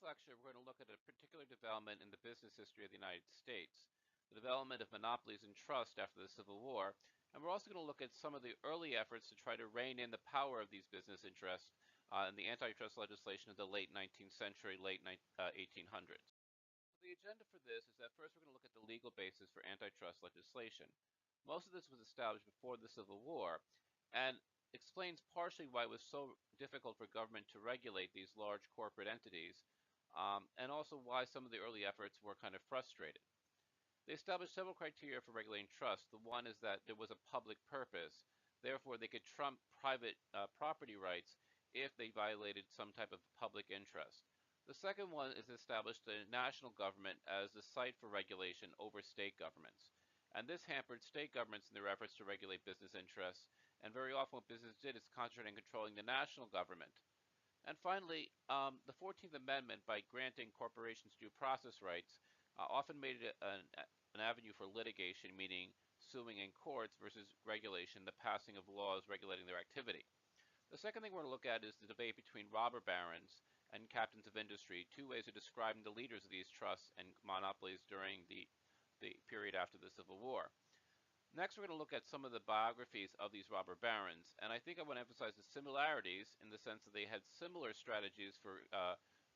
this lecture, we're going to look at a particular development in the business history of the United States, the development of monopolies and trust after the Civil War, and we're also going to look at some of the early efforts to try to rein in the power of these business interests in the antitrust legislation of the late 19th century, late 1800s. The agenda for this is that first we're going to look at the legal basis for antitrust legislation. Most of this was established before the Civil War, and explains partially why it was so difficult for government to regulate these large corporate entities, and also why some of the early efforts were kind of frustrated. They established several criteria for regulating trust. The one is that there was a public purpose. Therefore, they could trump private property rights if they violated some type of public interest. The second one is established the national government as the site for regulation over state governments. And this hampered state governments in their efforts to regulate business interests, and very often what business did is concentrate on controlling the national government. And finally, the 14th Amendment, by granting corporations due process rights, often made it an avenue for litigation, meaning suing in courts versus regulation, the passing of laws regulating their activity. The second thing we're going to look at is the debate between robber barons and captains of industry, two ways of describing the leaders of these trusts and monopolies during the period after the Civil War. Next, we're going to look at some of the biographies of these robber barons, and I think I want to emphasize the similarities in the sense that they had similar strategies for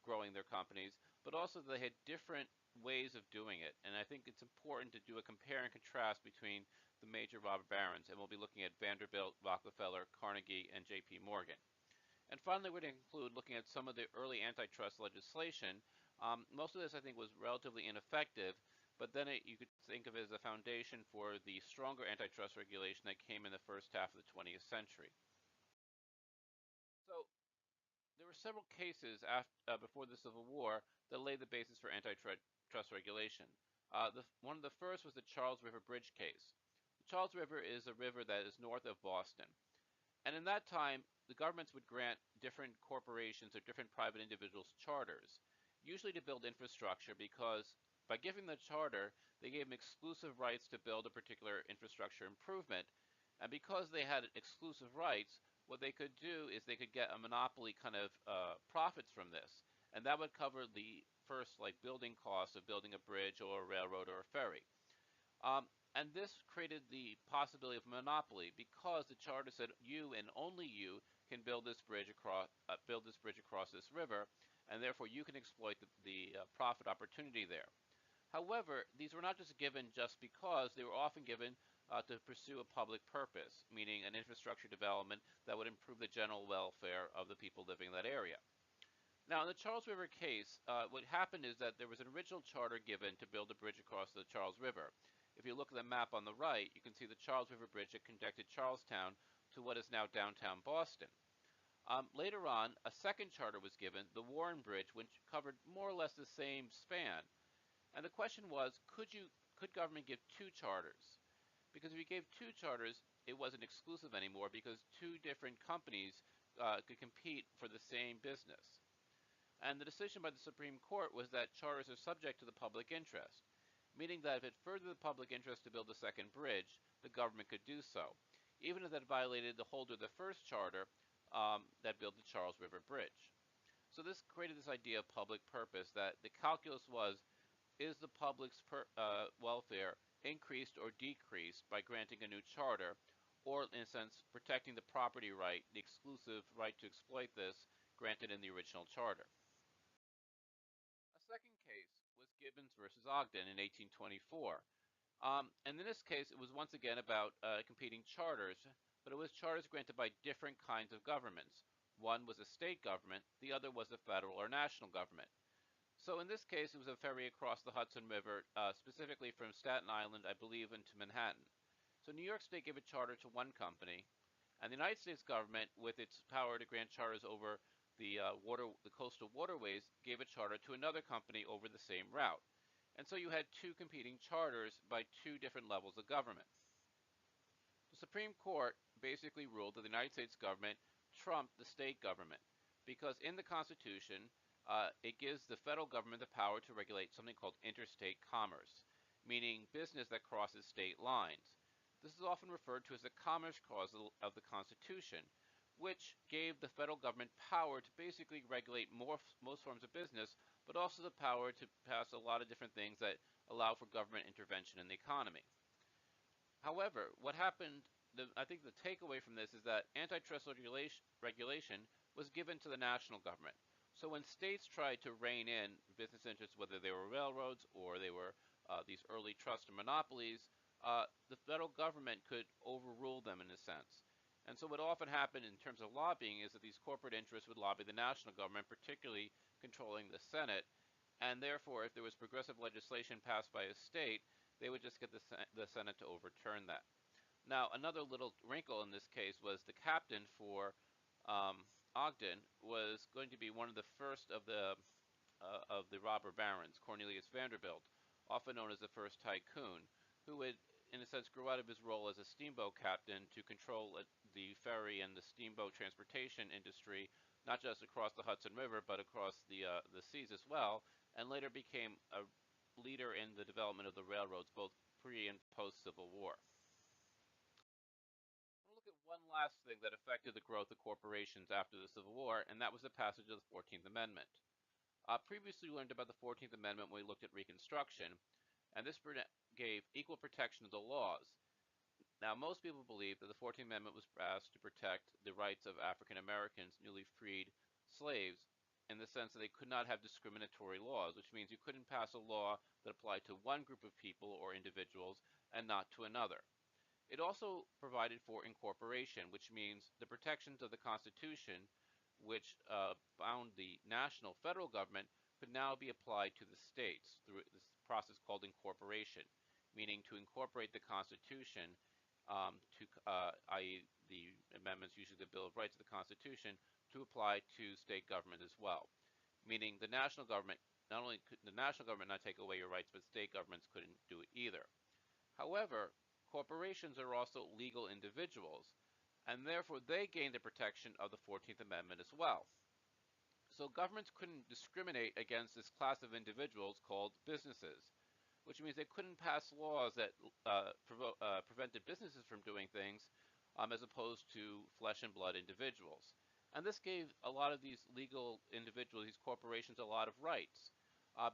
growing their companies, but also they had different ways of doing it, and I think it's important to do a compare and contrast between the major robber barons, and we'll be looking at Vanderbilt, Rockefeller, Carnegie, and J.P. Morgan. And finally, we're going to include looking at some of the early antitrust legislation. Most of this, I think, was relatively ineffective, but then you could think of it as a foundation for the stronger antitrust regulation that came in the first half of the 20th century. So there were several cases before the Civil War that laid the basis for antitrust regulation. One of the first was the Charles River Bridge case. The Charles River is a river that is north of Boston. And in that time, the governments would grant different corporations or different private individuals charters, usually to build infrastructure, because by giving the charter, they gave them exclusive rights to build a particular infrastructure improvement. And because they had exclusive rights, what they could do is they could get a monopoly kind of profits from this. And that would cover the first building costs of building a bridge or a railroad or a ferry. And this created the possibility of a monopoly because the charter said you and only you can build this bridge across this river, and therefore you can exploit the profit opportunity there. However, these were not just given just because, they were often given to pursue a public purpose, meaning an infrastructure development that would improve the general welfare of the people living in that area. Now, in the Charles River case, what happened is that there was an original charter given to build a bridge across the Charles River. If you look at the map on the right, you can see the Charles River Bridge that connected Charlestown to what is now downtown Boston. Later on, a second charter was given, the Warren Bridge, which covered more or less the same span. And the question was, could government give two charters? Because if you gave two charters, it wasn't exclusive anymore because two different companies could compete for the same business. And the decision by the Supreme Court was that charters are subject to the public interest, meaning that if it furthered the public interest to build a second bridge, the government could do so, even if that violated the holder of the first charter that built the Charles River Bridge. So this created this idea of public purpose, that the calculus was, is the public's welfare increased or decreased by granting a new charter, or in a sense protecting the property right, the exclusive right to exploit this granted in the original charter. A second case was Gibbons versus Ogden in 1824. And in this case, it was once again about competing charters, but it was charters granted by different kinds of governments. One was a state government, the other was a federal or national government. So in this case, it was a ferry across the Hudson River, specifically from Staten Island, I believe, into Manhattan. So New York State gave a charter to one company, and the United States government, with its power to grant charters over the coastal waterways, gave a charter to another company over the same route. And so you had two competing charters by two different levels of government. The Supreme Court basically ruled that the United States government trumped the state government, because in the Constitution, it gives the federal government the power to regulate something called interstate commerce, meaning business that crosses state lines. This is often referred to as the Commerce Clause of the Constitution, which gave the federal government power to basically regulate most forms of business, but also the power to pass a lot of different things that allow for government intervention in the economy. However, what happened, I think the takeaway from this is that antitrust regulation was given to the national government. So when states tried to rein in business interests, whether they were railroads or they were these early trusts or monopolies, the federal government could overrule them in a sense. And so what often happened in terms of lobbying is that these corporate interests would lobby the national government, particularly controlling the Senate, and therefore, if there was progressive legislation passed by a state, they would just get the Senate to overturn that. Now, another little wrinkle in this case was the captain for Ogden was going to be one of the first of the robber barons, Cornelius Vanderbilt, often known as the first tycoon, who would, in a sense, grow out of his role as a steamboat captain to control the ferry and the steamboat transportation industry, not just across the Hudson River, but across the seas as well, and later became a leader in the development of the railroads, both pre and post Civil War. I want to look at one last thing that affected the growth of corporations after the Civil War, and that was the passage of the 14th Amendment. Previously, we learned about the 14th Amendment when we looked at Reconstruction, and this gave equal protection of the laws. Now, most people believe that the 14th Amendment was passed to protect the rights of African Americans, newly freed slaves, in the sense that they could not have discriminatory laws, which means you couldn't pass a law that applied to one group of people or individuals and not to another. It also provided for incorporation, which means the protections of the Constitution, which bound the national federal government, could now be applied to the states through this process called incorporation, meaning to incorporate the Constitution, i.e. the amendments, usually the Bill of Rights of the Constitution, to apply to state government as well. Meaning the national government, not only could the national government not take away your rights, but state governments couldn't do it either. However, corporations are also legal individuals, and therefore they gain the protection of the 14th Amendment as well. So governments couldn't discriminate against this class of individuals called businesses, which means they couldn't pass laws that prevented businesses from doing things as opposed to flesh and blood individuals. And this gave a lot of these legal individuals, these corporations, a lot of rights.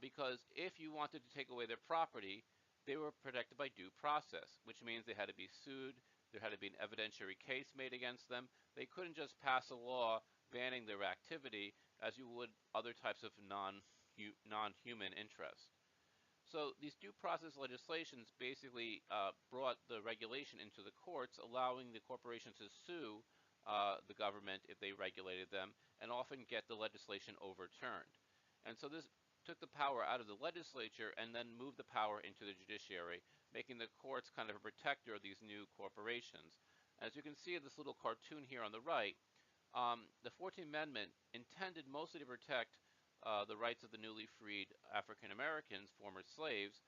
Because if you wanted to take away their property, they were protected by due process, which means they had to be sued, there had to be an evidentiary case made against them. They couldn't just pass a law banning their activity as you would other types of non-human interest. So these due process legislations basically brought the regulation into the courts, allowing the corporations to sue the government if they regulated them, and often get the legislation overturned. And so this took the power out of the legislature and then moved the power into the judiciary, making the courts kind of a protector of these new corporations. As you can see in this little cartoon here on the right, the 14th Amendment, intended mostly to protect the rights of the newly freed African Americans, former slaves,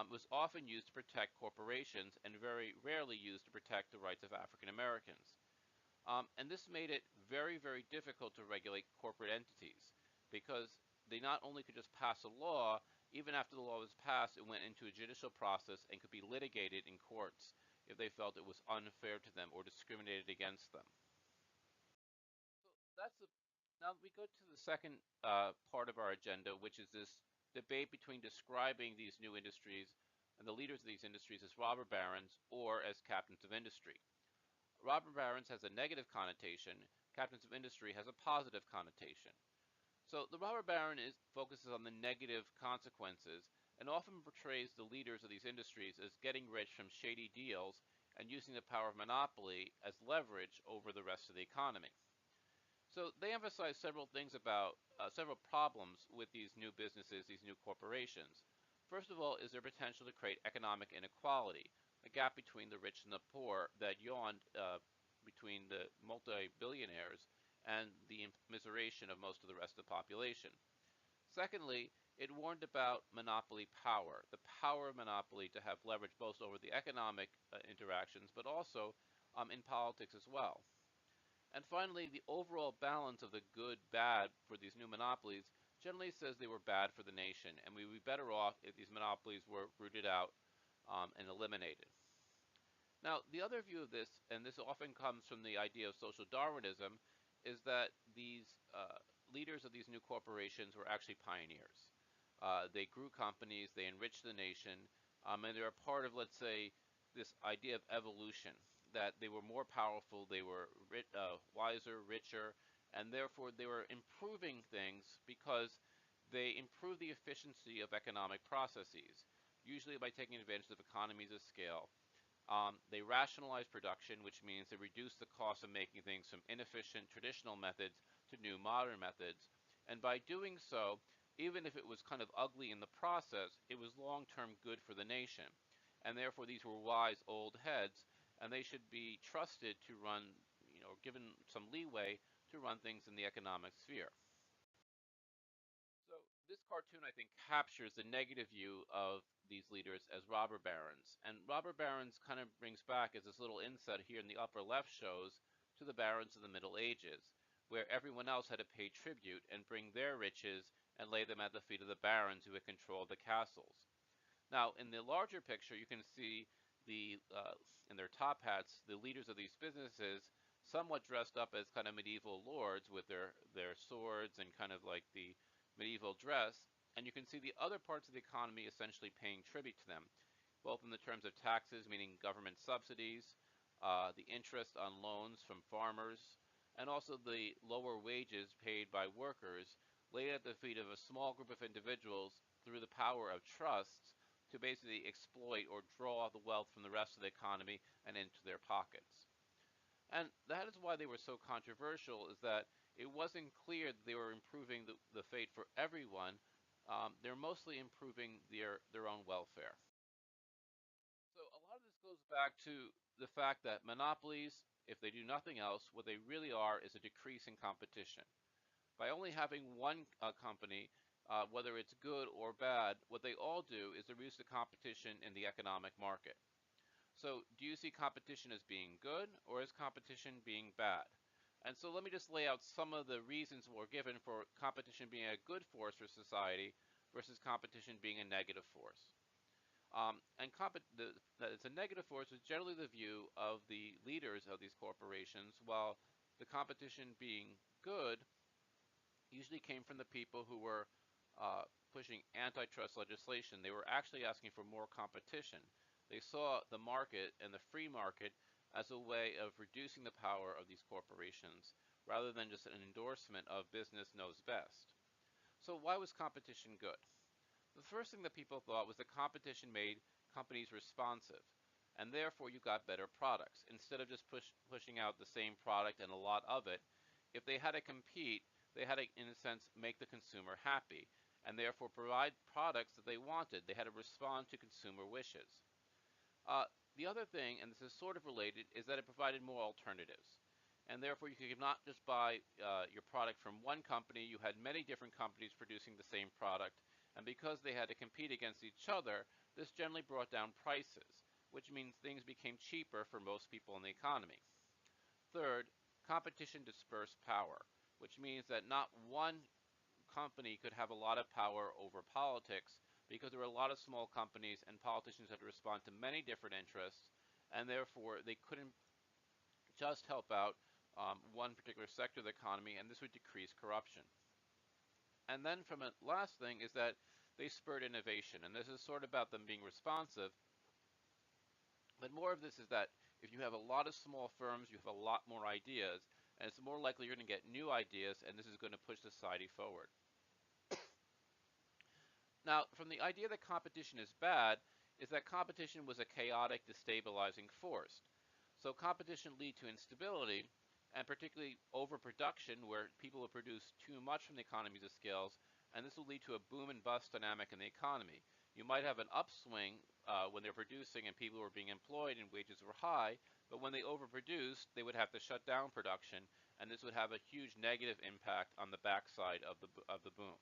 was often used to protect corporations and very rarely used to protect the rights of African Americans. And this made it very, very difficult to regulate corporate entities because they not only could just pass a law, even after the law was passed, it went into a judicial process and could be litigated in courts if they felt it was unfair to them or discriminated against them. So now we go to the second part of our agenda, which is this debate between describing these new industries and the leaders of these industries as robber barons or as captains of industry. Robber barons has a negative connotation, captains of industry has a positive connotation. So the robber baron focuses on the negative consequences and often portrays the leaders of these industries as getting rich from shady deals and using the power of monopoly as leverage over the rest of the economy. So they emphasize several things about several problems with these new businesses, these new corporations. First of all, is their potential to create economic inequality, a gap between the rich and the poor that yawned between the multi-billionaires and the immiseration of most of the rest of the population. Secondly, it warned about monopoly power, the power of monopoly to have leverage both over the economic interactions, but also in politics as well. And finally, the overall balance of the good-bad for these new monopolies generally says they were bad for the nation, and we would be better off if these monopolies were rooted out and eliminated. Now, the other view of this, and this often comes from the idea of social Darwinism, is that these leaders of these new corporations were actually pioneers. They grew companies, they enriched the nation, and they're a part of, let's say, this idea of evolution, that they were more powerful, they were wiser, richer, and therefore they were improving things because they improved the efficiency of economic processes, usually by taking advantage of economies of scale. They rationalize production, which means they reduce the cost of making things from inefficient traditional methods to new modern methods. And by doing so, even if it was kind of ugly in the process, it was long-term good for the nation. And therefore, these were wise old heads, and they should be trusted to run, given some leeway to run things in the economic sphere. So this cartoon, I think, captures the negative view of these leaders as robber barons. And robber barons kind of brings back, as this little inset here in the upper left shows, to the barons of the Middle Ages, where everyone else had to pay tribute and bring their riches and lay them at the feet of the barons who had controlled the castles. Now, in the larger picture, you can see in their top hats, the leaders of these businesses, somewhat dressed up as kind of medieval lords with their swords and kind of like the medieval dress. And you can see the other parts of the economy essentially paying tribute to them, both in the terms of taxes, meaning government subsidies, the interest on loans from farmers, and also the lower wages paid by workers laid at the feet of a small group of individuals through the power of trusts to basically exploit or draw the wealth from the rest of the economy and into their pockets. And that is why they were so controversial, is that it wasn't clear that they were improving the fate for everyone. They're mostly improving their own welfare. So a lot of this goes back to the fact that monopolies, if they do nothing else, what they really are is a decrease in competition. By only having one company, whether it's good or bad, what they all do is reduce the competition in the economic market. So do you see competition as being good or as competition being bad? And so let me just lay out some of the reasons we're given for competition being a good force for society versus competition being a negative force. That it's a negative force is generally the view of the leaders of these corporations, while the competition being good usually came from the people who were pushing antitrust legislation. They were actually asking for more competition. They saw the market and the free market as a way of reducing the power of these corporations rather than just an endorsement of business knows best. So why was competition good? The first thing that people thought was that competition made companies responsive, and therefore you got better products. Instead of just pushing out the same product and a lot of it, if they had to compete, they had to, in a sense, make the consumer happy, and therefore provide products that they wanted. They had to respond to consumer wishes. Uh, the other thing, and this is sort of related, is that it provided more alternatives. And therefore, you could not just buy your product from one company. You had many different companies producing the same product. And because they had to compete against each other, this generally brought down prices, which means things became cheaper for most people in the economy. Third, competition dispersed power, which means that not one company could have a lot of power over politics because there were a lot of small companies and politicians had to respond to many different interests, and therefore they couldn't just help out one particular sector of the economy, and this would decrease corruption. And then from a last thing is that they spurred innovation, and this is sort of about them being responsive, but more of this is that if you have a lot of small firms, you have a lot more ideas, and it's more likely you're going to get new ideas, and this is going to push society forward. Now, from the idea that competition is bad, is that competition was a chaotic, destabilizing force. So competition leads to instability, and particularly overproduction, where people will produce too much from the economies of scales, and this will lead to a boom and bust dynamic in the economy. You might have an upswing when they're producing and people were being employed and wages were high, but when they overproduced, they would have to shut down production, and this would have a huge negative impact on the backside of the boom.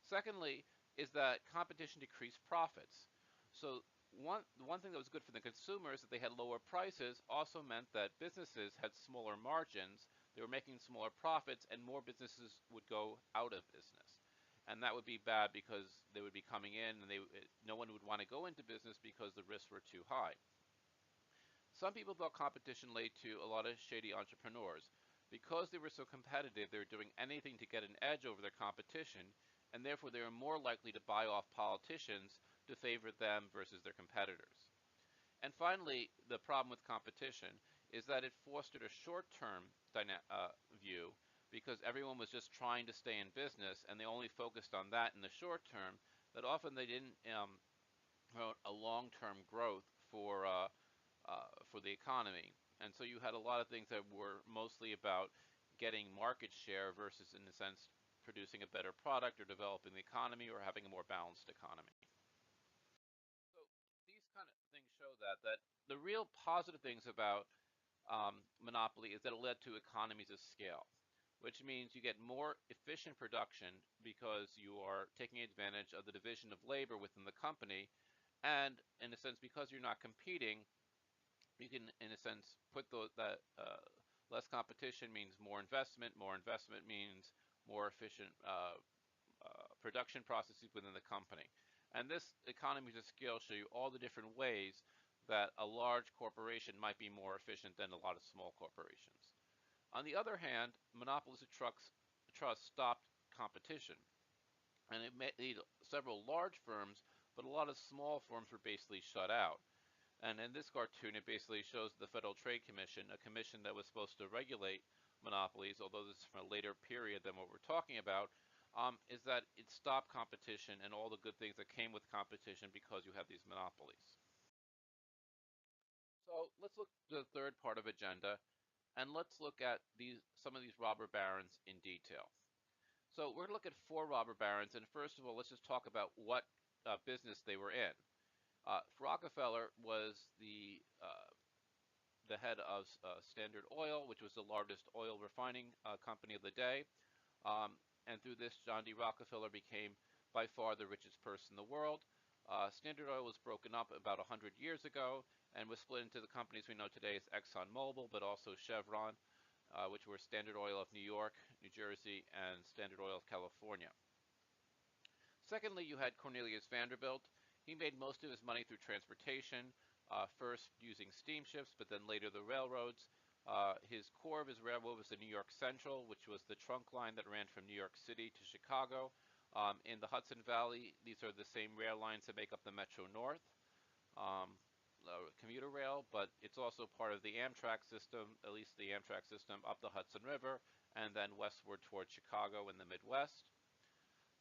Secondly, is that competition decreased profits. So one thing that was good for the consumers that they had lower prices also meant that businesses had smaller margins. They were making smaller profits, and more businesses would go out of business. And that would be bad because they would be coming in, and no one would want to go into business because the risks were too high. Some people thought competition led to a lot of shady entrepreneurs. Because they were so competitive, they were doing anything to get an edge over their competition, and therefore they were more likely to buy off politicians to favor them versus their competitors. And finally, the problem with competition is that it fostered a short-term view because everyone was just trying to stay in business and they only focused on that in the short term, that often they didn't promote a long-term growth for the economy. And so you had a lot of things that were mostly about getting market share versus, in a sense, producing a better product or developing the economy or having a more balanced economy. So these kind of things show that the real positive things about monopoly is that it led to economies of scale, which means you get more efficient production because you are taking advantage of the division of labor within the company, and in a sense, because you're not competing, you can, in a sense, put that less competition means more investment. More investment means more efficient production processes within the company. And this economies of scale show you all the different ways that a large corporation might be more efficient than a lot of small corporations. On the other hand, monopolistic trust stopped competition, and it made several large firms, but a lot of small firms were basically shut out. And in this cartoon, it basically shows the Federal Trade Commission, a commission that was supposed to regulate monopolies, although this is from a later period than what we're talking about, is that it stopped competition and all the good things that came with competition because you have these monopolies. So let's look at the third part of agenda, and let's look at some of these robber barons in detail. So we're going to look at 4 robber barons, and first of all, let's just talk about what business they were in. Rockefeller was the head of Standard Oil, which was the largest oil refining company of the day. And through this, John D. Rockefeller became by far the richest person in the world. Standard Oil was broken up about 100 years ago and was split into the companies we know today as ExxonMobil, but also Chevron, which were Standard Oil of New York, New Jersey, and Standard Oil of California. Secondly, you had Cornelius Vanderbilt. He made most of his money through transportation, first using steamships, but then later the railroads. His core of his railroad was the New York Central, which was the trunk line that ran from New York City to Chicago. In the Hudson Valley, these are the same rail lines that make up the Metro North commuter rail, but it's also part of the Amtrak system, at least the Amtrak system up the Hudson River, and then westward towards Chicago in the Midwest.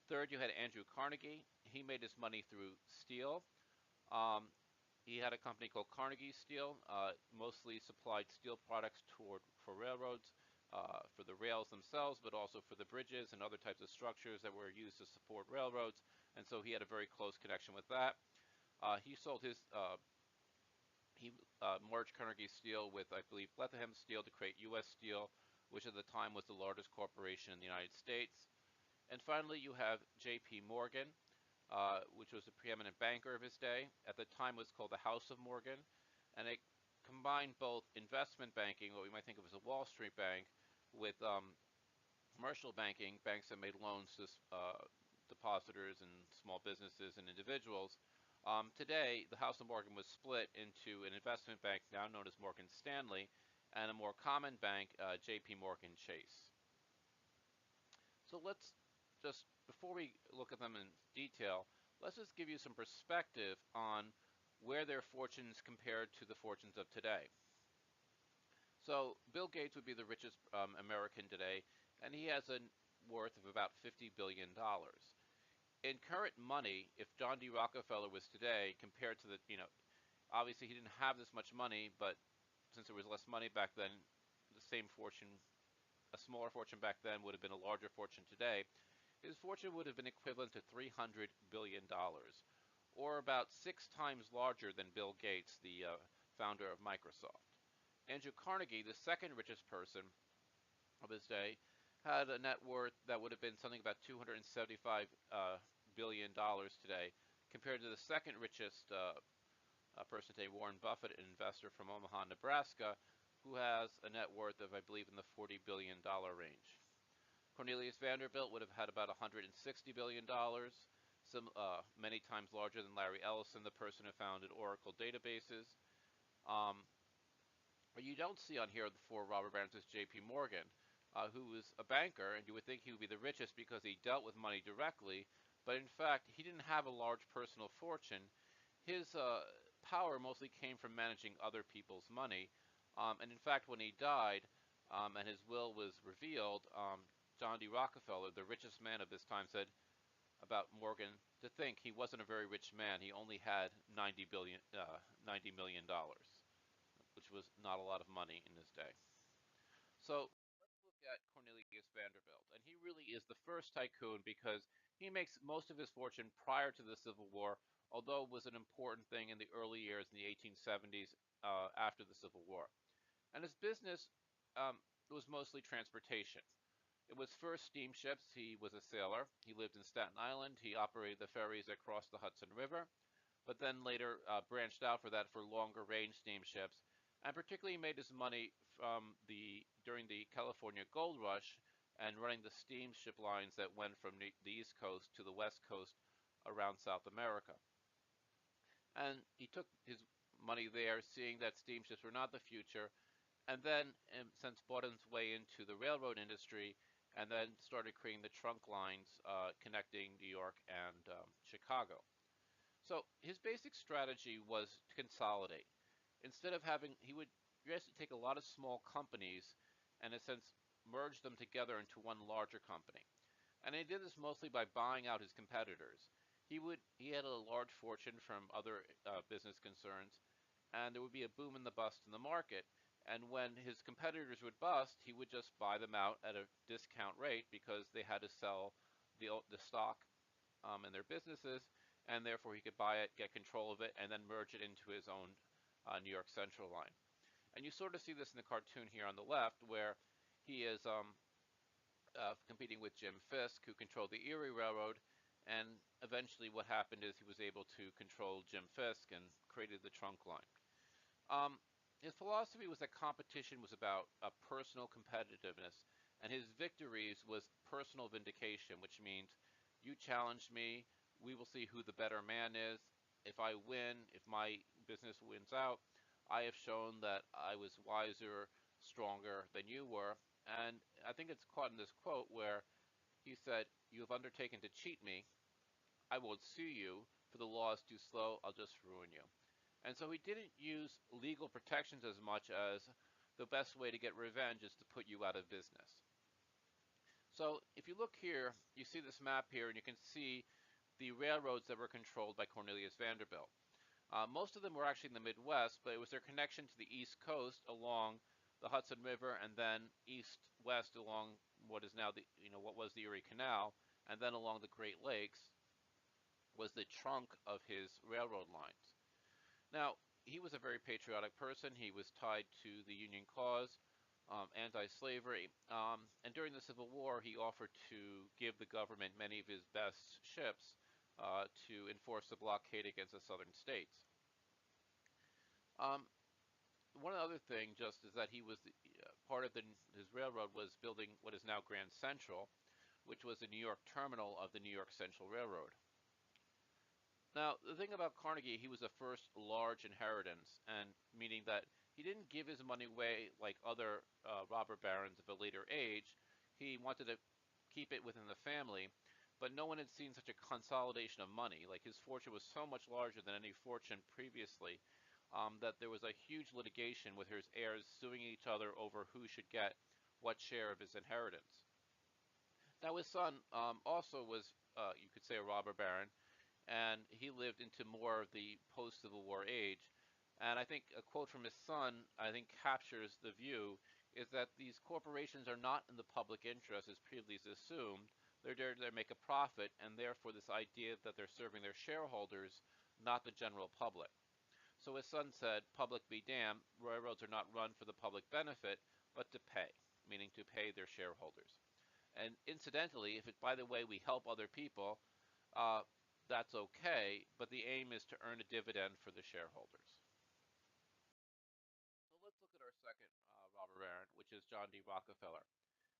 Third, you had Andrew Carnegie. He made his money through steel. He had a company called Carnegie Steel, mostly supplied steel products for railroads, for the rails themselves, but also for the bridges and other types of structures that were used to support railroads. And so he had a very close connection with that. He merged Carnegie Steel with, I believe, Bethlehem Steel to create U.S. Steel, which at the time was the largest corporation in the United States. And finally, you have J.P. Morgan, which was a preeminent banker of his day. At the time, it was called the House of Morgan, and it combined both investment banking, what we might think of as a Wall Street bank, with commercial banking, banks that made loans to depositors and small businesses and individuals. Today, the House of Morgan was split into an investment bank now known as Morgan Stanley and a more common bank, J.P. Morgan Chase. So let's just, before we look at them in detail, let's just give you some perspective on where their fortunes compared to the fortunes of today. So Bill Gates would be the richest American today, and he has a worth of about $50 billion. In current money, if John D. Rockefeller was today, compared to obviously he didn't have this much money, but since there was less money back then, the same fortune, a smaller fortune back then would have been a larger fortune today. His fortune would have been equivalent to $300 billion, or about 6 times larger than Bill Gates, the founder of Microsoft. Andrew Carnegie, the second richest person of his day, had a net worth that would have been something about $275 billion today, compared to the second richest person today, Warren Buffett, an investor from Omaha, Nebraska, who has a net worth of, I believe, in the $40 billion range. Cornelius Vanderbilt would have had about $160 billion, many times larger than Larry Ellison, the person who founded Oracle databases. What you don't see on here of the four robber barons is J.P. Morgan, who was a banker, and you would think he would be the richest because he dealt with money directly, but in fact, he didn't have a large personal fortune. His power mostly came from managing other people's money, and in fact, when he died and his will was revealed, John D. Rockefeller, the richest man of his time, said about Morgan to think he wasn't a very rich man. He only had $90 million, which was not a lot of money in his day. So let's look at Cornelius Vanderbilt. And he really is the first tycoon because he makes most of his fortune prior to the Civil War, although it was an important thing in the early years in the 1870s after the Civil War. And his business was mostly transportation. It was first steamships. He was a sailor. He lived in Staten Island. He operated the ferries that crossed the Hudson River, but then later branched out for that for longer range steamships, and particularly made his money from during the California Gold Rush and running the steamship lines that went from the East Coast to the West Coast around South America. And he took his money there, seeing that steamships were not the future, and then since bought his way into the railroad industry, and then started creating the trunk lines connecting New York and Chicago. So his basic strategy was to consolidate. Instead of having, he would basically take a lot of small companies and in a sense merge them together into one larger company. And he did this mostly by buying out his competitors. He had a large fortune from other business concerns, and there would be a boom and the bust in the market. And when his competitors would bust, he would just buy them out at a discount rate because they had to sell the stock in their businesses, and therefore he could buy it, get control of it, and then merge it into his own New York Central line. And you sort of see this in the cartoon here on the left, where he is competing with Jim Fisk, who controlled the Erie Railroad, and eventually what happened is he was able to control Jim Fisk and created the trunk line. His philosophy was that competition was about personal competitiveness, and his victories was personal vindication, which means you challenge me, we will see who the better man is. If I win, if my business wins out, I have shown that I was wiser, stronger than you were. And I think it's caught in this quote where he said, "You have undertaken to cheat me. I won't sue you, for the law is too slow. I'll just ruin you." And so he didn't use legal protections as much as the best way to get revenge is to put you out of business. So if you look here, you see this map here, and you can see the railroads that were controlled by Cornelius Vanderbilt. Most of them were actually in the Midwest, but it was their connection to the East Coast along the Hudson River, and then east-west along what is now what was the Erie Canal, and then along the Great Lakes was the trunk of his railroad lines. Now, he was a very patriotic person. He was tied to the Union cause, anti-slavery, and during the Civil War, he offered to give the government many of his best ships to enforce the blockade against the southern states. One other thing, just is that he was part of his railroad was building what is now Grand Central, which was the New York terminal of the New York Central Railroad. Now, the thing about Carnegie, he was the first large inheritance, and meaning that he didn't give his money away like other robber barons of a later age. He wanted to keep it within the family, but no one had seen such a consolidation of money. Like his fortune was so much larger than any fortune previously that there was a huge litigation with his heirs suing each other over who should get what share of his inheritance. Now, his son also was, you could say, a robber baron, and he lived into more of the post-Civil War age. And I think a quote from his son, I think, captures the view, is that these corporations are not in the public interest as previously assumed. They're there to make a profit, and therefore this idea that they're serving their shareholders, not the general public. So his son said, "Public be damned, railroads are not run for the public benefit, but to pay," meaning to pay their shareholders. And incidentally, if it, by the way, we help other people, uh, that's okay, but the aim is to earn a dividend for the shareholders. So let's look at our second robber baron, which is John D. Rockefeller.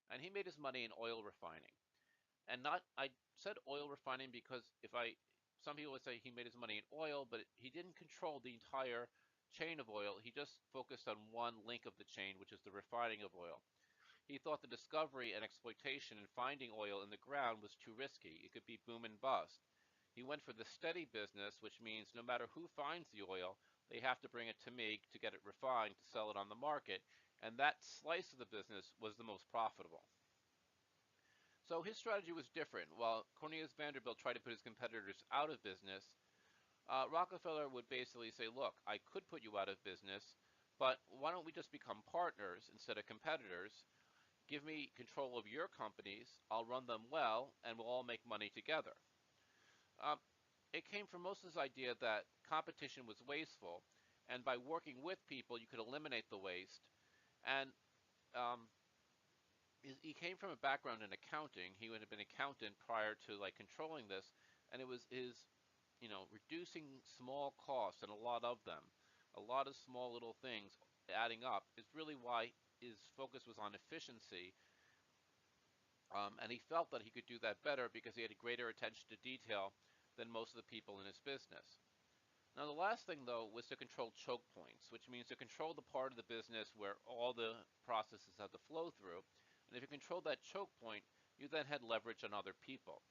And he made his money in oil refining. And not, I said oil refining because some people would say he made his money in oil, but he didn't control the entire chain of oil. He just focused on one link of the chain, which is the refining of oil. He thought the discovery and exploitation in finding oil in the ground was too risky. It could be boom and bust. He went for the steady business, which means no matter who finds the oil, they have to bring it to me to get it refined to sell it on the market, and that slice of the business was the most profitable. So his strategy was different. While Cornelius Vanderbilt tried to put his competitors out of business, Rockefeller would basically say, look, I could put you out of business, but why don't we just become partners instead of competitors? Give me control of your companies, I'll run them well, and we'll all make money together. Um, it came from most of this idea that competition was wasteful, and by working with people, you could eliminate the waste. And um, he came from a background in accounting. He would have been an accountant prior to like controlling this, and it was his, reducing small costs and a lot of them, a lot of small little things adding up is really why his focus was on efficiency. And he felt that he could do that better because he had a greater attention to detail than most of the people in his business. Now, the last thing, though, was to control choke points, which means to control the part of the business where all the processes have to flow through. And if you control that choke point, you then had leverage on other people.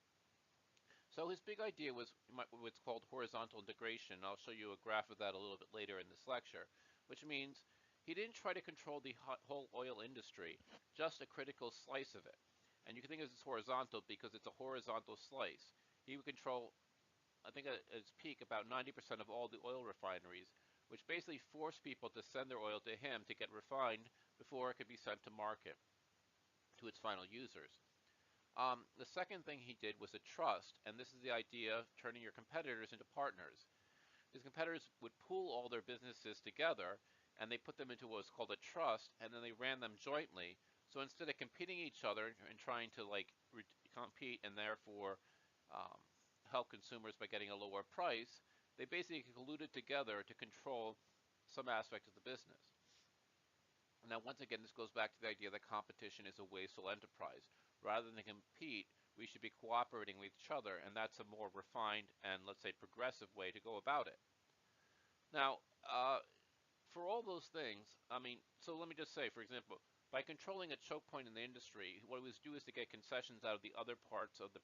So his big idea was what's called horizontal integration. I'll show you a graph of that a little bit later in this lecture, which means he didn't try to control the whole oil industry, just a critical slice of it. And you can think of this as horizontal because it's a horizontal slice. He would control, I think at its peak, about 90% of all the oil refineries, which basically forced people to send their oil to him to get refined before it could be sent to market to its final users. The second thing he did was a trust, and this is the idea of turning your competitors into partners. His competitors would pool all their businesses together, and they put them into what was called a trust, and then they ran them jointly. So instead of competing each other and trying to compete and therefore um, help consumers by getting a lower price, they basically colluded together to control some aspect of the business. Now, once again, this goes back to the idea that competition is a wasteful enterprise. Rather than compete, we should be cooperating with each other, and that's a more refined and, let's say, progressive way to go about it. Now, for all those things, I mean, so let me just say, for example, by controlling a choke point in the industry, what he was do is to get concessions out of the other parts of the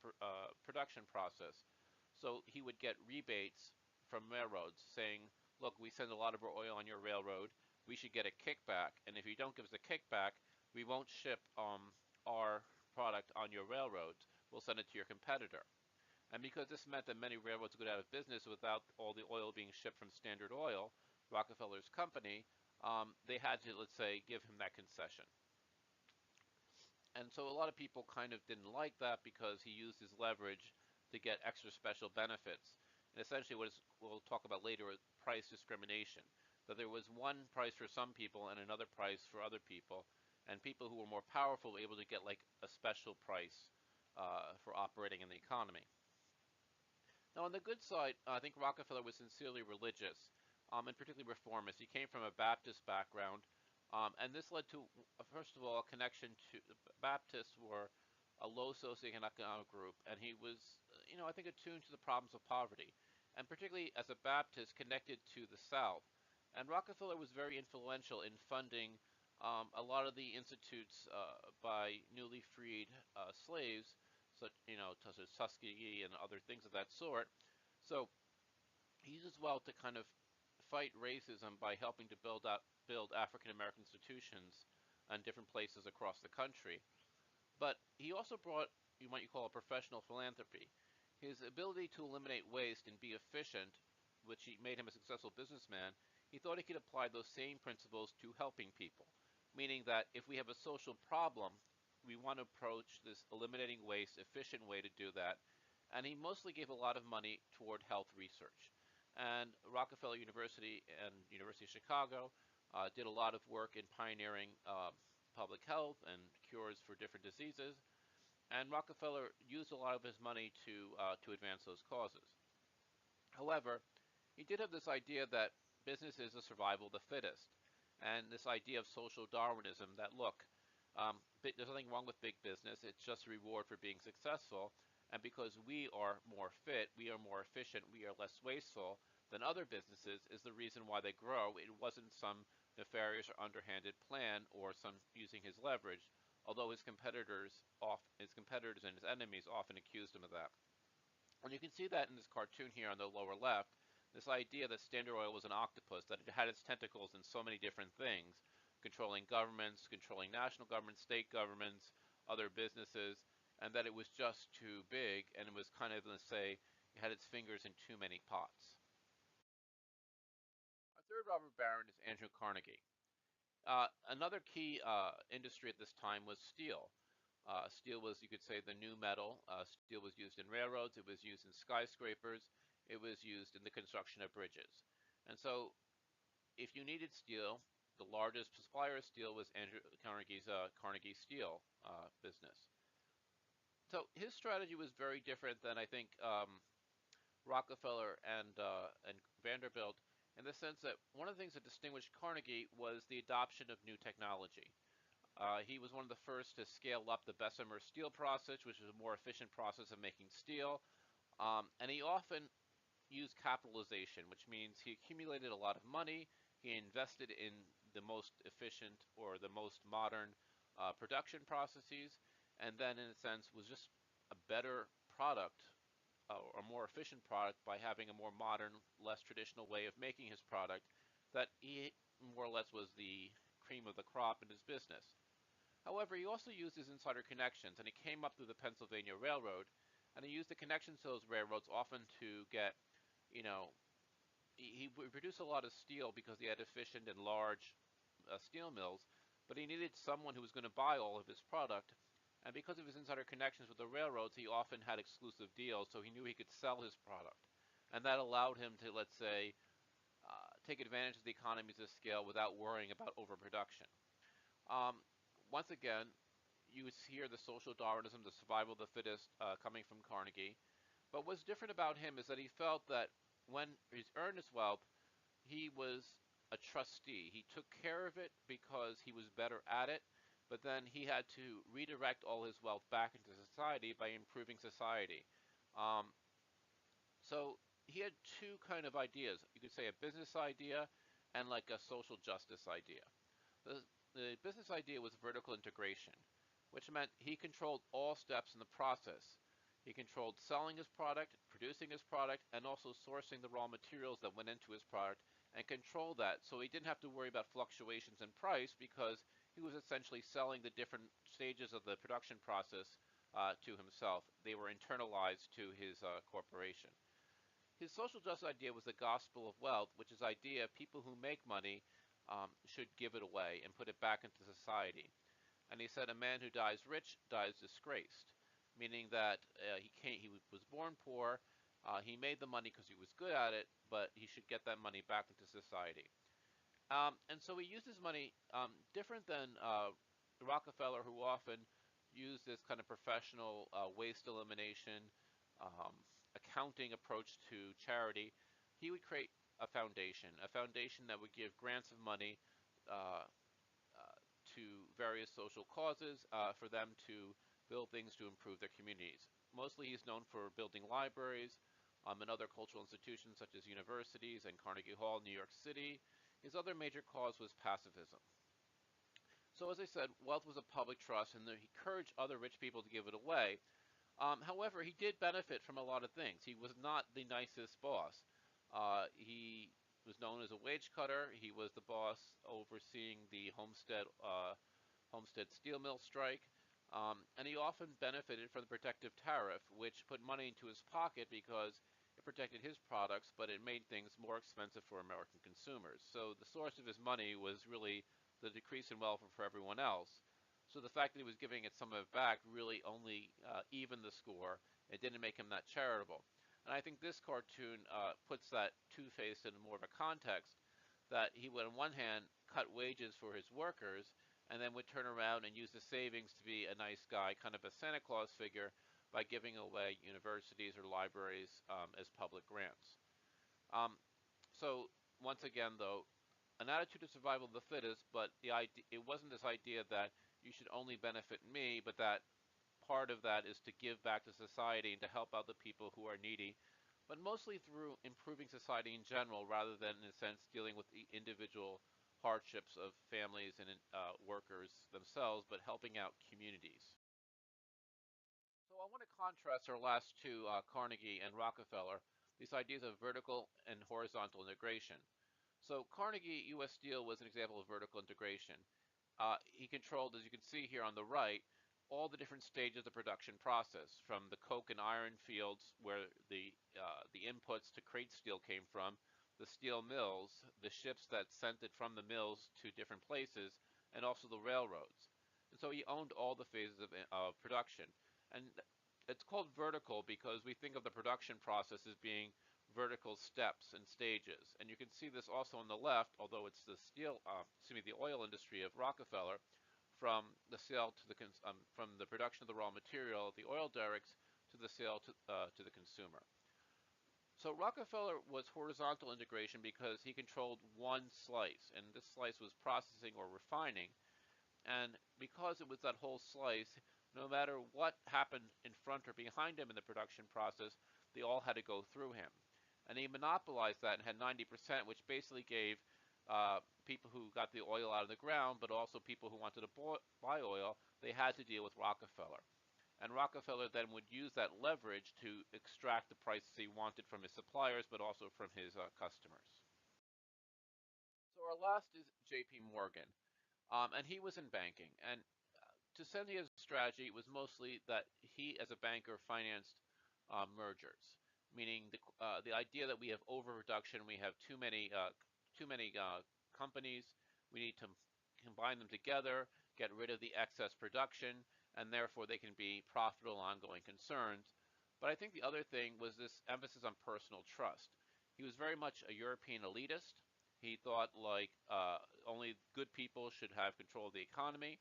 production process. So he would get rebates from railroads saying, look, we send a lot of our oil on your railroad, we should get a kickback, and if you don't give us a kickback, we won't ship our product on your railroad. We'll send it to your competitor. And because this meant that many railroads would go out of business without all the oil being shipped from Standard Oil, Rockefeller's company, they had to, let's say, give him that concession. And so a lot of people kind of didn't like that because he used his leverage to get extra special benefits. And essentially what we'll talk about later is price discrimination. That there was one price for some people and another price for other people. And people who were more powerful were able to get like a special price for operating in the economy. Now, on the good side, I think Rockefeller was sincerely religious, and particularly reformist. He came from a Baptist background, and this led to, first of all, a connection to Baptists were a low socioeconomic group, and he was, I think, attuned to the problems of poverty, and particularly as a Baptist connected to the South. And Rockefeller was very influential in funding a lot of the institutes by newly freed slaves, such as Tuskegee and other things of that sort. So he uses well to kind of fight racism by helping to build African American institutions in different places across the country. But he also brought you might call a professional philanthropy. His ability to eliminate waste and be efficient, which he made him a successful businessman, he thought he could apply those same principles to helping people. Meaning that if we have a social problem, we want to approach this eliminating waste, efficient way to do that. And he mostly gave a lot of money toward health research. And Rockefeller University and University of Chicago did a lot of work in pioneering public health and cures for different diseases. And Rockefeller used a lot of his money to advance those causes. However, he did have this idea that business is the survival of the fittest, and this idea of social Darwinism that, look, there's nothing wrong with big business, it's just a reward for being successful, and because we are more fit, we are more efficient, we are less wasteful, than other businesses is the reason why they grow. It wasn't some nefarious or underhanded plan or some using his leverage, although his competitors and his enemies often accused him of that. And you can see that in this cartoon here on the lower left, this idea that Standard Oil was an octopus, that it had its tentacles in so many different things, controlling governments, controlling national governments, state governments, other businesses, and that it was just too big, and it was kind of, let's say, it had its fingers in too many pots. Our third robber baron is Andrew Carnegie. Another key industry at this time was steel. Steel was, you could say, the new metal. Steel was used in railroads. It was used in skyscrapers. It was used in the construction of bridges. And so if you needed steel, the largest supplier of steel was Andrew Carnegie's Carnegie Steel business. So his strategy was very different than, I think, Rockefeller and Vanderbilt, in the sense that one of the things that distinguished Carnegie was the adoption of new technology. He was one of the first to scale up the Bessemer steel process, which was a more efficient process of making steel. And he often used capitalization, which means he accumulated a lot of money. He invested in the most efficient or the most modern production processes, and then, in a sense, was just a better product or a more efficient product by having a more modern, less traditional way of making his product that he more or less was the cream of the crop in his business. However, he also used his insider connections, and he came up through the Pennsylvania Railroad, and he used the connections to those railroads often to get, you know, he produced a lot of steel because he had efficient and large steel mills, but he needed someone who was going to buy all of his product. And because of his insider connections with the railroads, he often had exclusive deals, so he knew he could sell his product. And that allowed him to, let's say, take advantage of the economies of scale without worrying about overproduction. Um, Once again, you hear the social Darwinism, the survival of the fittest, coming from Carnegie. But what's different about him is that he felt that when he's earned his wealth, he was a trustee. He took care of it because he was better at it, but then he had to redirect all his wealth back into society by improving society. Um, so he had two kind of ideas. You could say a business idea and like a social justice idea. The, the business idea was vertical integration, which meant he controlled all steps in the process. He controlled selling his product, producing his product, and also sourcing the raw materials that went into his product, and controlled that. So he didn't have to worry about fluctuations in price because he was essentially selling the different stages of the production process to himself. They were internalized to his corporation. His social justice idea was the gospel of wealth, which is the idea of people who make money should give it away and put it back into society. And he said a man who dies rich dies disgraced, meaning that he was born poor, he made the money because he was good at it, but he should get that money back into society. And so he used his money different than Rockefeller, who often used this kind of professional waste elimination, um, accounting approach to charity. He would create a foundation that would give grants of money uh, to various social causes for them to build things to improve their communities. Mostly he's known for building libraries and other cultural institutions such as universities and Carnegie Hall, New York City. His other major cause was pacifism. So as I said, wealth was a public trust and he encouraged other rich people to give it away. However, he did benefit from a lot of things. He was not the nicest boss. He was known as a wage cutter. He was the boss overseeing the Homestead steel mill strike. And he often benefited from the protective tariff, which put money into his pocket because it protected his products, but it made things more expensive for American consumers. So the source of his money was really the decrease in welfare for everyone else. So the fact that he was giving it some of it back really only evened the score. It didn't make him that charitable. And I think this cartoon puts that two-faced in more of a context, that he would on one hand cut wages for his workers and then would turn around and use the savings to be a nice guy, kind of a Santa Claus figure, by giving away universities or libraries as public grants. Um, so once again, though, an attitude of survival of the fittest, but it wasn't this idea that you should only benefit me, but that part of that is to give back to society and to help out the people who are needy but mostly through improving society in general rather than, in a sense, dealing with the individual hardships of families and workers themselves, but helping out communities. So I want to contrast our last two, Carnegie and Rockefeller, these ideas of vertical and horizontal integration. So Carnegie U.S. Steel was an example of vertical integration. He controlled, as you can see here on the right, all the different stages of the production process, from the coke and iron fields where the inputs to create steel came from, the steel mills, the ships that sent it from the mills to different places, and also the railroads. And so he owned all the phases of production. And it's called vertical because we think of the production process as being vertical steps and stages. And you can see this also on the left, although it's the the oil industry of Rockefeller, from the sale to from the production of the raw material, the oil derricks, to the sale to the consumer. So Rockefeller was horizontal integration because he controlled one slice, and this slice was processing or refining. And because it was that whole slice, no matter what happened in front or behind him in the production process, they all had to go through him. And he monopolized that and had 90%, which basically gave people who got the oil out of the ground, but also people who wanted to buy oil, they had to deal with Rockefeller. And Rockefeller then would use that leverage to extract the prices he wanted from his suppliers, but also from his customers. So our last is J.P. Morgan. And he was in banking. And to Cynthia's strategy, it was mostly that he, as a banker, financed mergers, meaning the idea that we have overproduction, we have too many companies, we need to combine them together, get rid of the excess production, and therefore they can be profitable ongoing concerns. But I think the other thing was this emphasis on personal trust. He was very much a European elitist. He thought like only good people should have control of the economy.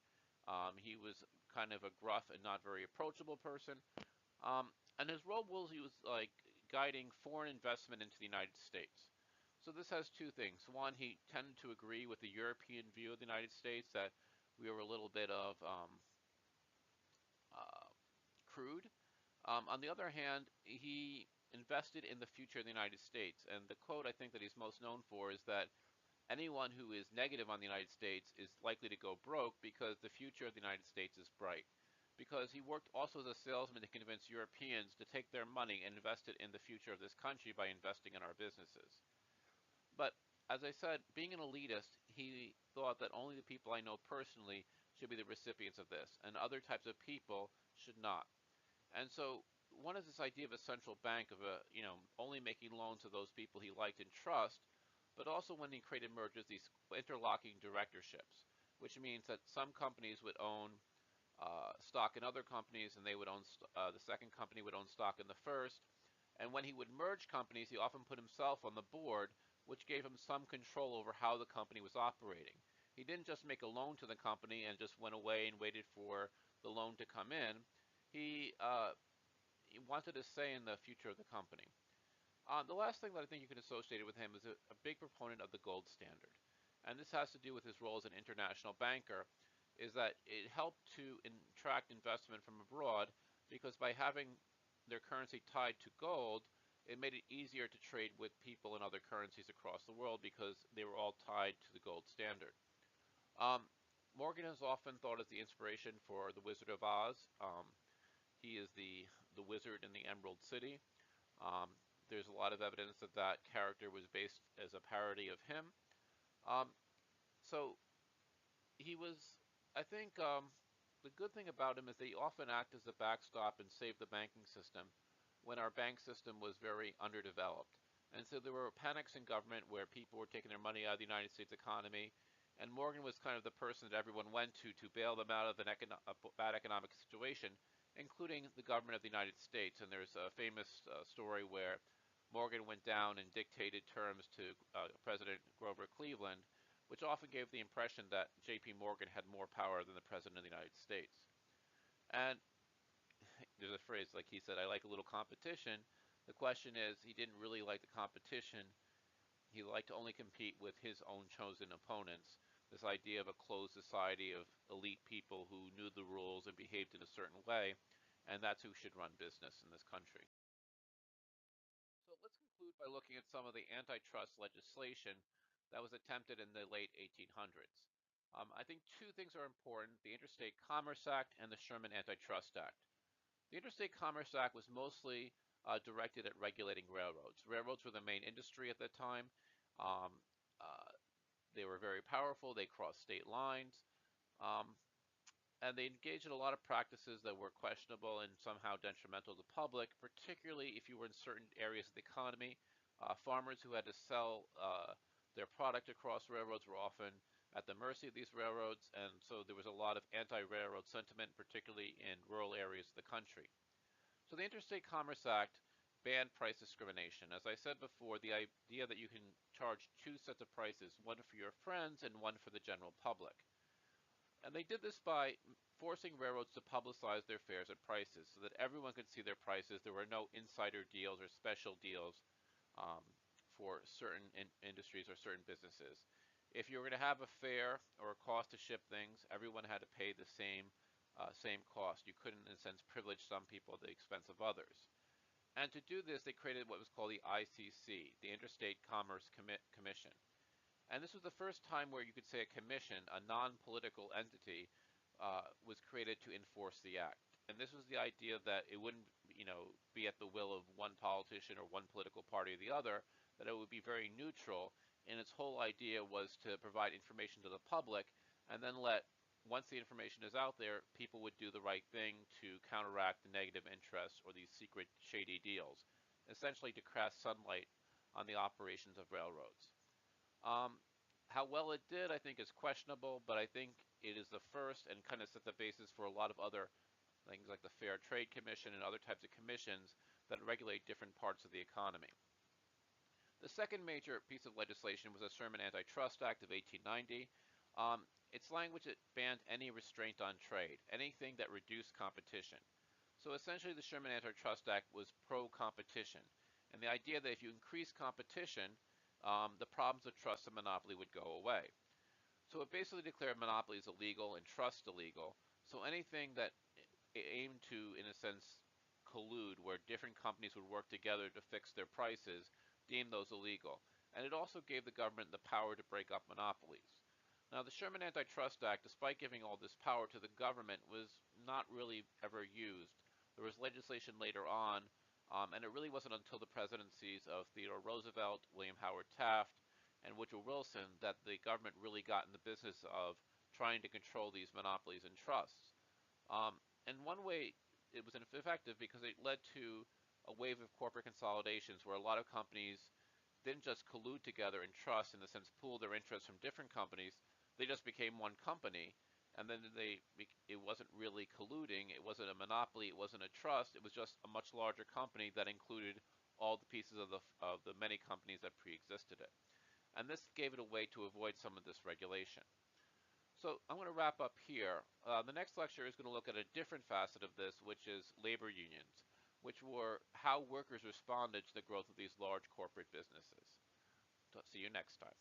He was kind of a gruff and not very approachable person. And his role was he was like guiding foreign investment into the United States. So this has two things. One, he tended to agree with the European view of the United States that we were a little bit of uh, crude. On the other hand, he invested in the future of the United States. And the quote I think that he's most known for is that anyone who is negative on the United States is likely to go broke because the future of the United States is bright. Because he worked also as a salesman to convince Europeans to take their money and invest it in the future of this country by investing in our businesses. But as I said, being an elitist, he thought that only the people I know personally should be the recipients of this, and other types of people should not. And so one is this idea of a central bank of only making loans to those people he liked and trust, but also when he created mergers, these interlocking directorships, which means that some companies would own stock in other companies, and they would own the second company would own stock in the first. And when he would merge companies, he often put himself on the board, which gave him some control over how the company was operating. He didn't just make a loan to the company and just went away and waited for the loan to come in. He wanted to say in the future of the company. The last thing that I think you can associate with him is a big proponent of the gold standard. And this has to do with his role as an international banker, is that it helped to attract investment from abroad because by having their currency tied to gold, it made it easier to trade with people in other currencies across the world because they were all tied to the gold standard. Um, Morgan is often thought as the inspiration for the Wizard of Oz. He is the wizard in the Emerald City. Um, there's a lot of evidence that that character was based as a parody of him. Um, so he was, I think, the good thing about him is they often act as a backstop and save the banking system when our bank system was very underdeveloped. And so there were panics in government where people were taking their money out of the United States economy, and Morgan was kind of the person that everyone went to bail them out of a bad economic situation, including the government of the United States. And there's a famous story where Morgan went down and dictated terms to President Grover Cleveland, which often gave the impression that J.P. Morgan had more power than the President of the United States. And there's a phrase, like he said, I like a little competition. The question is, he didn't really like the competition. He liked to only compete with his own chosen opponents. This idea of a closed society of elite people who knew the rules and behaved in a certain way, and that's who should run business in this country. So let's conclude by looking at some of the antitrust legislation that was attempted in the late 1800s. I think two things are important: the Interstate Commerce Act and the Sherman Antitrust Act. The Interstate Commerce Act was mostly directed at regulating railroads. Railroads were the main industry at that time. Um, uh, they were very powerful. They crossed state lines. Um, and they engaged in a lot of practices that were questionable and somehow detrimental to the public, particularly if you were in certain areas of the economy. Farmers who had to sell their product across railroads were often at the mercy of these railroads, and so there was a lot of anti-railroad sentiment, particularly in rural areas of the country. So the Interstate Commerce Act banned price discrimination. As I said before, the idea that you can charge two sets of prices, one for your friends and one for the general public. And they did this by forcing railroads to publicize their fares and prices so that everyone could see their prices. There were no insider deals or special deals um, for certain industries or certain businesses. If you were going to have a fare or a cost to ship things, everyone had to pay the same cost. You couldn't, in a sense, privilege some people at the expense of others. And to do this, they created what was called the ICC, the Interstate Commerce Commission. And this was the first time where you could say a commission, a non-political entity, was created to enforce the act. And this was the idea that it wouldn't, be at the will of one politician or one political party or the other, that it would be very neutral. And its whole idea was to provide information to the public and then once the information is out there, people would do the right thing to counteract the negative interests or these secret shady deals, essentially to cast sunlight on the operations of railroads. Um, how well it did, I think, is questionable, but I think it is the first and kind of set the basis for a lot of other things like the Fair Trade Commission and other types of commissions that regulate different parts of the economy. The second major piece of legislation was the Sherman Antitrust Act of 1890. Its language, it banned any restraint on trade, anything that reduced competition. So essentially the Sherman Antitrust Act was pro-competition. And the idea that if you increase competition, the problems of trust and monopoly would go away. So it basically declared monopolies illegal and trust illegal. So anything that aimed to, in a sense, collude, where different companies would work together to fix their prices, deemed those illegal. And it also gave the government the power to break up monopolies. Now, the Sherman Antitrust Act, despite giving all this power to the government, was not really ever used. There was legislation later on, and it really wasn't until the presidencies of Theodore Roosevelt, William Howard Taft, and Woodrow Wilson that the government really got in the business of trying to control these monopolies and trusts. And one way it was ineffective because it led to a wave of corporate consolidations where a lot of companies didn't just collude together in trust, in the sense pool their interests from different companies. They just became one company, and then it wasn't really colluding. It wasn't a monopoly. It wasn't a trust. It was just a much larger company that included all the pieces of the many companies that pre-existed it. And this gave it a way to avoid some of this regulation. So I'm going to wrap up here. The next lecture is going to look at a different facet of this, which is labor unions, which were how workers responded to the growth of these large corporate businesses. So see you next time.